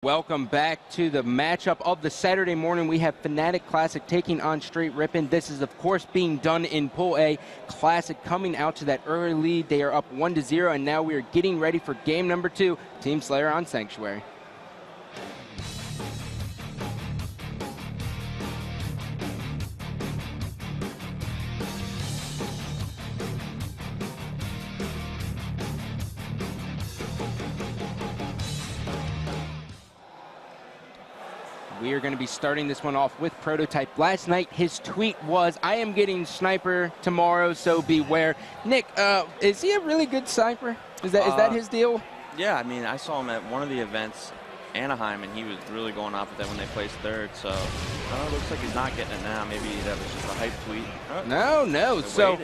Welcome back to the matchup of the Saturday morning. We have Fnatic Classic taking on Str8 Rippin. This is, of course, being done in Pool A. Classic coming out to that early lead. They are up 1-0, and now we are getting ready for game number 2. Team Slayer on Sanctuary. We are going to be starting this one off with Prototype. Last night, his tweet was, "I am getting sniper tomorrow, so beware." Nick, is he a really good sniper? Is that his deal? Yeah, I mean, I saw him at one of the events, Anaheim, and he was really going off with them when they placed third. So it looks like he's not getting it now. Maybe that was just a hype tweet. No. So,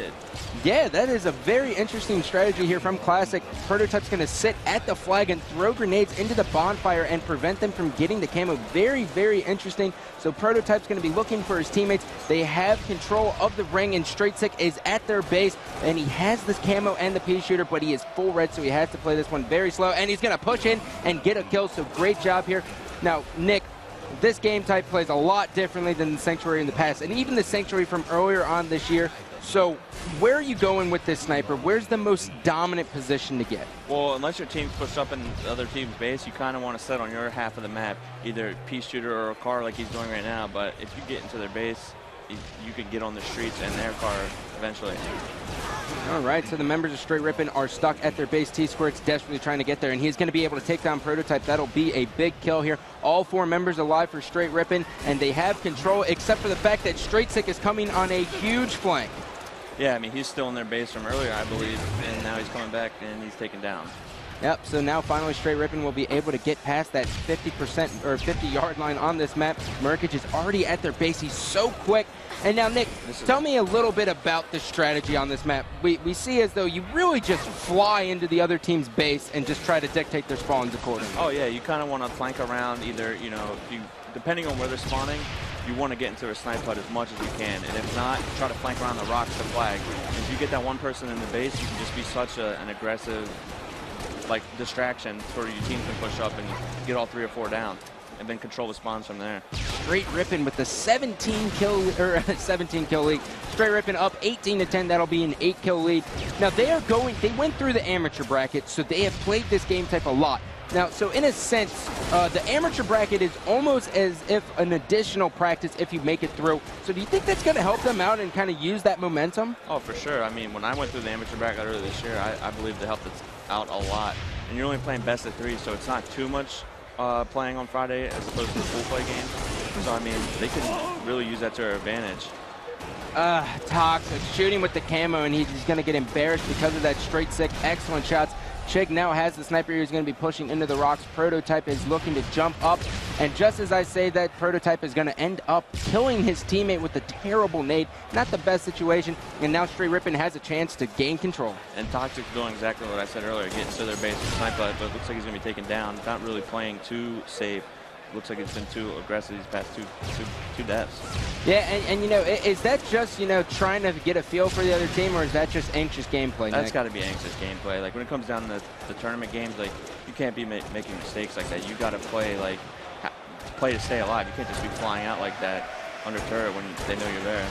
yeah, that is a very interesting strategy here from Classic. Prototype's going to sit at the flag and throw grenades into the bonfire and prevent them from getting the camo. Very, very interesting. So Prototype's going to be looking for his teammates. They have control of the ring, and Str8 is at their base, and he has this camo and the pea shooter, but he is full red, so he has to play this one very slow, and he's going to push in and get a kill. So great job here. Now, Nick, this game type plays a lot differently than the Sanctuary in the past, and even the Sanctuary from earlier on this year. So where are you going with this sniper? Where's the most dominant position to get? Well, unless your team's pushed up in the other team's base, you kind of want to set on your half of the map, either pea shooter or a car like he's doing right now. But if you get into their base, you could get on the streets and their car eventually. All right, so the members of Str8 Rippin are stuck at their base. T-Squirt's desperately trying to get there, and he's going to be able to take down Prototype. That'll be a big kill here. All 4 members alive for Str8 Rippin, and they have control, except for the fact that Str8 is coming on a huge flank. Yeah, I mean, he's still in their base from earlier, I believe, and now he's coming back, and he's taken down. Yep, so now finally Str8 Rippin will be able to get past that 50% or 50-yard line on this map. Murkic is already at their base. He's so quick. And now, Nick, tell me a little bit about the strategy on this map. We see as though you really just fly into the other team's base and just try to dictate their spawns accordingly. Oh, yeah, you kind of want to flank around either, depending on where they're spawning, you want to get into a snipe hut as much as you can, and if not, try to flank around the rocks to flag. If you get that one person in the base, you can just be such an aggressive, distraction for your team to push up and get all 3 or 4 down, and then control the spawns from there. Str8 Rippin with the 17 kill lead. Str8 Rippin up 18-10. That'll be an 8-kill lead. Now they went through the amateur bracket, so they have played this game type a lot. Now, so in a sense, the amateur bracket is almost as if an additional practice if you make it through. So do you think that's going to help them out and kind of use that momentum? Oh, for sure. I mean, when I went through the amateur bracket earlier this year, I believe it helped us out a lot. And you're only playing best of 3, so it's not too much playing on Friday as opposed to the full play game. So, I mean, they can really use that to their advantage. Toxic shooting with the camo, and he's going to get embarrassed because of that Str8. Excellent shots. Chig now has the sniper who's going to be pushing into the rocks. Prototype is looking to jump up, and just as I say that, Prototype is going to end up killing his teammate with a terrible nade. Not the best situation, and now Str8 Rippin has a chance to gain control. And Toxic's doing exactly what I said earlier, getting to their base and sniper, but it looks like he's going to be taken down. Not really playing too safe. Looks like it's been too aggressive these past two deaths. Yeah, and is that just, trying to get a feel for the other team, or is that just anxious gameplay? That's got to be anxious gameplay. Like, when it comes down to the tournament games, you can't be making mistakes like that. You got to play to stay alive. You can't just be flying out like that under turret when they know you're there.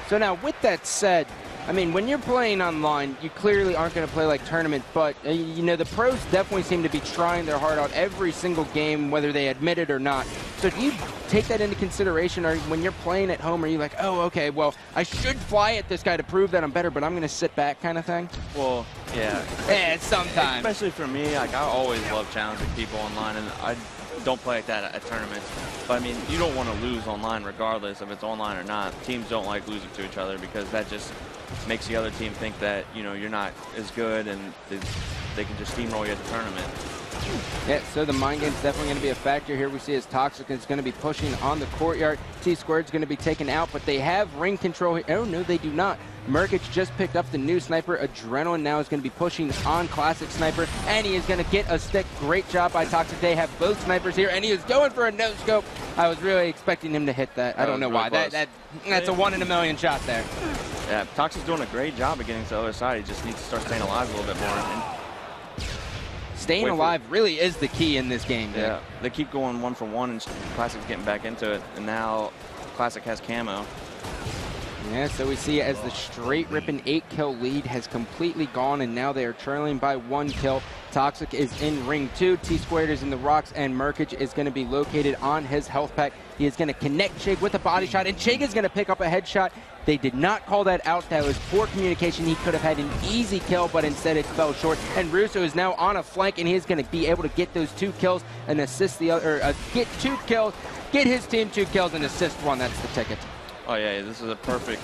So now, with that said, I mean, when you're playing online, you clearly aren't going to play like tournament, but, the pros definitely seem to be trying their heart out every single game, whether they admit it or not. So do you take that into consideration, or when you're playing at home, are you like, oh, okay, well, I should fly at this guy to prove that I'm better, but I'm going to sit back kind of thing? Well, yeah. Yeah, sometimes. Especially for me, I always love challenging people online, and I don't play like that at tournaments. But, I mean, you don't want to lose online regardless if it's online or not. Teams don't like losing to each other because that just makes the other team think that, you're not as good and they can just steamroll you at the tournament. Yeah, so the mind game's definitely going to be a factor here. We see as Toxic is going to be pushing on the courtyard. T-Squared's going to be taken out, but they have ring control here. Oh, no, they do not. Murkic just picked up the new sniper. Adrenaline now is going to be pushing on Classic Sniper, and he is going to get a stick. Great job by Toxic. They have both snipers here, and he is going for a no-scope. I was really expecting him to hit that. I don't know why. That's a 1 in a million shot there. Yeah, Toxic's doing a great job of getting to the other side. He just needs to start staying alive a little bit more. staying alive really is the key in this game. Nick. Yeah, they keep going 1 for 1, and Classic's getting back into it, and now Classic has camo. Yeah, so we see as the Str8 Rippin 8-kill lead has completely gone, and now they are trailing by 1 kill. Toxic is in ring 2, T-Squared is in the rocks, and Merkage is going to be located on his health pack. He is going to connect Chig with a body shot, and Chig is going to pick up a headshot. They did not call that out. That was poor communication. He could have had an easy kill, but instead it fell short. And Russo is now on a flank, and he is going to be able to get those 2 kills and assist the other, get 2 kills, get his team 2 kills and assist 1. That's the ticket. Oh yeah, this is a perfect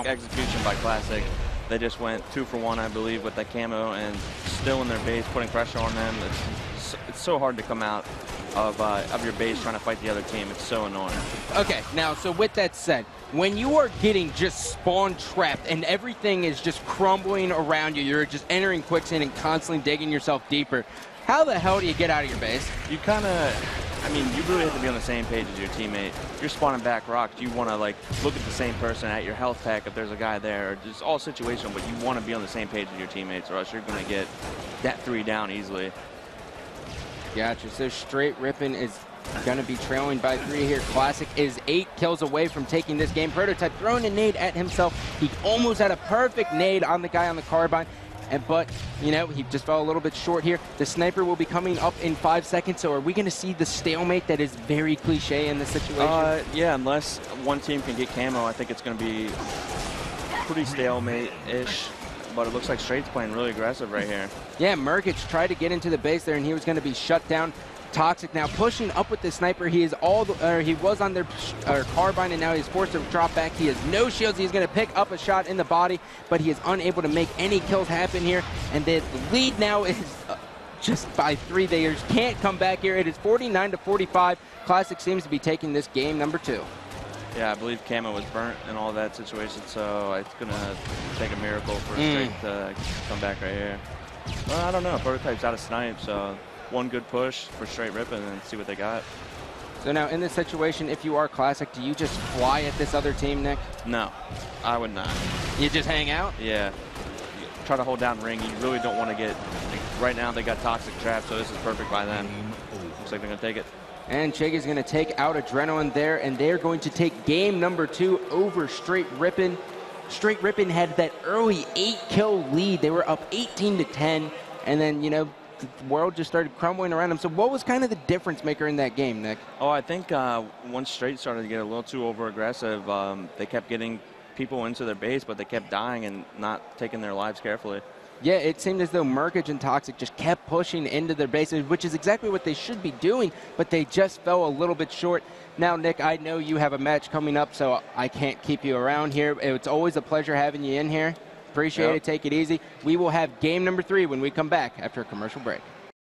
execution by Classic. They just went 2 for 1, I believe, with that camo, and still in their base, putting pressure on them. It's so hard to come out of your base trying to fight the other team. It's so annoying. Okay, now, so with that said, when you are getting just spawn trapped and everything is just crumbling around you, you're just entering quicksand and constantly digging yourself deeper, how the hell do you get out of your base? You kind of, I mean, you really have to be on the same page as your teammate. If you're spawning back rocks, you want to like look at the same person at your health pack if there's a guy there, or just all situational, but you want to be on the same page as your teammates, or else you're going to get that 3 down easily. Gotcha. So Str8 Rippin is going to be trailing by 3 here. Classic is 8 kills away from taking this game. Prototype throwing a nade at himself. He almost had a perfect nade on the guy on the carbine. But, you know, he just fell a little bit short here. The sniper will be coming up in 5 seconds, so are we going to see the stalemate that is very cliche in this situation? Yeah, unless one team can get camo, I think it's going to be pretty stalemate-ish. But it looks like Str8's playing really aggressive right here. Yeah, Merkage tried to get into the base there, and he was going to be shut down. Toxic now pushing up with the sniper. He is he was on their carbine, and now he's forced to drop back. He has no shields. He's going to pick up a shot in the body, but he is unable to make any kills happen here. And the lead now is just by 3. They just can't come back here. It is 49-45. Classic seems to be taking this game number 2. Yeah, I believe camo was burnt in all that situation, so it's going to take a miracle for Str8 to come back right here. Well, I don't know. Prototype's out of snipe, so one good push for Str8 Rippin and see what they got. So now in this situation, if you are Classic, do you just fly at this other team, Nick? No, I would not. You just hang out? Yeah. You try to hold down ring. You really don't want to get, like, right now they got Toxic trapped, so this is perfect by them. Looks like they're going to take it. And Chig is going to take out Adrenaline there, and they're going to take game number 2 over Str8 Rippin. Str8 Rippin had that early 8-kill lead. They were up 18-10, and then, you know, the world just started crumbling around them. So what was kind of the difference maker in that game, Nick? Oh, I think once Str8 started to get a little too over-aggressive, they kept getting people into their base, but they kept dying and not taking their lives carefully. Yeah, it seemed as though Merkage and Toxic just kept pushing into their bases, which is exactly what they should be doing, but they just fell a little bit short. Now, Nick, I know you have a match coming up, so I can't keep you around here. It's always a pleasure having you in here. Appreciate it. Take it easy. We will have game number 3 when we come back after a commercial break.